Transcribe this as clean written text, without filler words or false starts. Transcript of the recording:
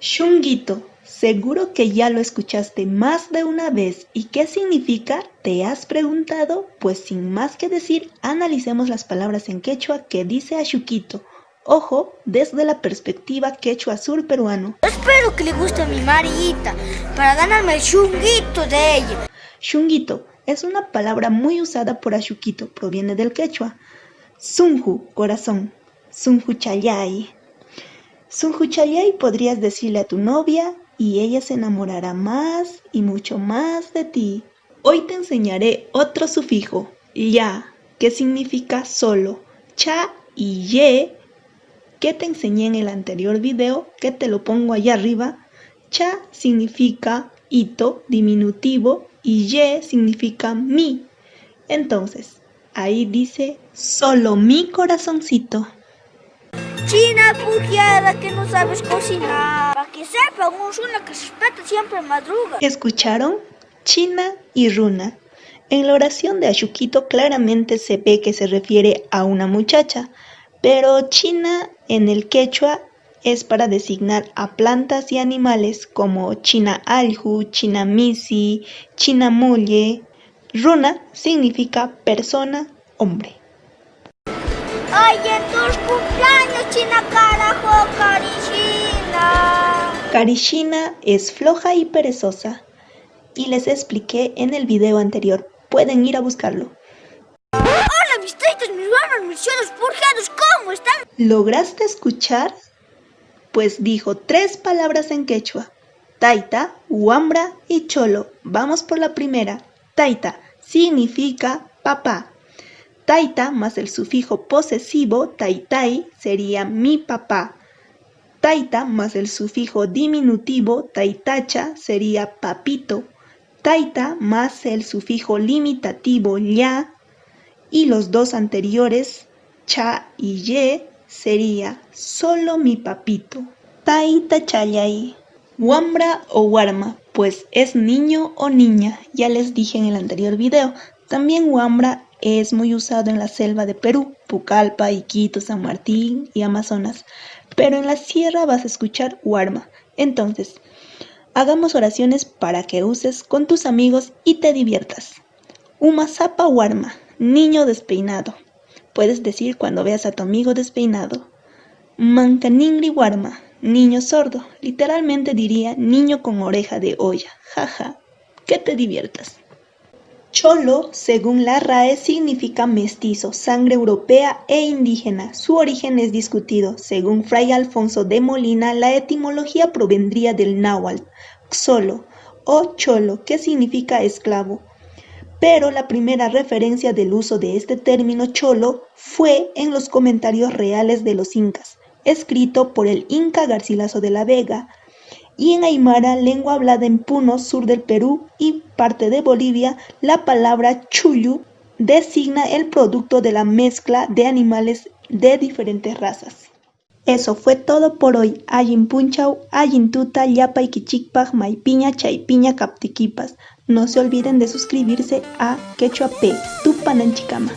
Shunguito, seguro que ya lo escuchaste más de una vez. ¿Y qué significa? ¿Te has preguntado? Pues sin más que decir, analicemos las palabras en quechua que dice Ayuquito. Ojo, desde la perspectiva quechua surperuano. Espero que le guste a mi Marita para ganarme el chunguito de ella. Shunguito es una palabra muy usada por Ayuquito, proviene del quechua. Sunju, corazón. Sunju chayay. Sunju chayay podrías decirle a tu novia y ella se enamorará más y mucho más de ti. Hoy te enseñaré otro sufijo, ya, que significa solo. Cha y ye, que te enseñé en el anterior video, que te lo pongo allá arriba. Cha significa hito, diminutivo, y ye significa mi. Entonces, ahí dice solo mi corazoncito. China pugiada que no sabes cocinar. Para que sepa, una que se respeta siempre madruga. ¿Escucharon? China y runa. En la oración de Ayuquito claramente se ve que se refiere a una muchacha, pero China en el quechua es para designar a plantas y animales como China alju, China misi, China mulle. Runa significa persona, hombre. Ay, en tus cumpleaños, China carajo, Carishina. Carishina es floja y perezosa. Y les expliqué en el video anterior. Pueden ir a buscarlo. Hola, mis tristes, mis buenos, mis cielos purgados, ¿cómo están? ¿Lograste escuchar? Pues dijo 3 palabras en quechua. Taita, huambra y cholo. Vamos por la primera. Taita significa papá. Taita más el sufijo posesivo taitai sería mi papá. Taita más el sufijo diminutivo taitacha sería papito. Taita más el sufijo limitativo ya y los dos anteriores, cha y ye, sería solo mi papito. Taita chayay. Huambra o huarma, pues es niño o niña, ya les dije en el anterior video. También huambra es muy usado en la selva de Perú, Pucallpa, Iquitos, San Martín y Amazonas. Pero en la sierra vas a escuchar huarma. Entonces, hagamos oraciones para que uses con tus amigos y te diviertas. Umasapa huarma, niño despeinado. Puedes decir cuando veas a tu amigo despeinado. Mancaningri huarma, niño sordo. Literalmente diría niño con oreja de olla. Jaja, que te diviertas. Cholo, según la RAE, significa mestizo, sangre europea e indígena. Su origen es discutido. Según Fray Alfonso de Molina, la etimología provendría del náhuatl, xolo o cholo, que significa esclavo. Pero la primera referencia del uso de este término cholo fue en los comentarios reales de los incas, escrito por el inca Garcilaso de la Vega, y en aymara, lengua hablada en Puno, sur del Perú y parte de Bolivia, la palabra chullu designa el producto de la mezcla de animales de diferentes razas. Eso fue todo por hoy. Ayin punchau, ayin tuta, llapa iquichikpaj, maipiña, chaipiña, captiquipas. No se olviden de suscribirse a Quechua P, tu pananchicama.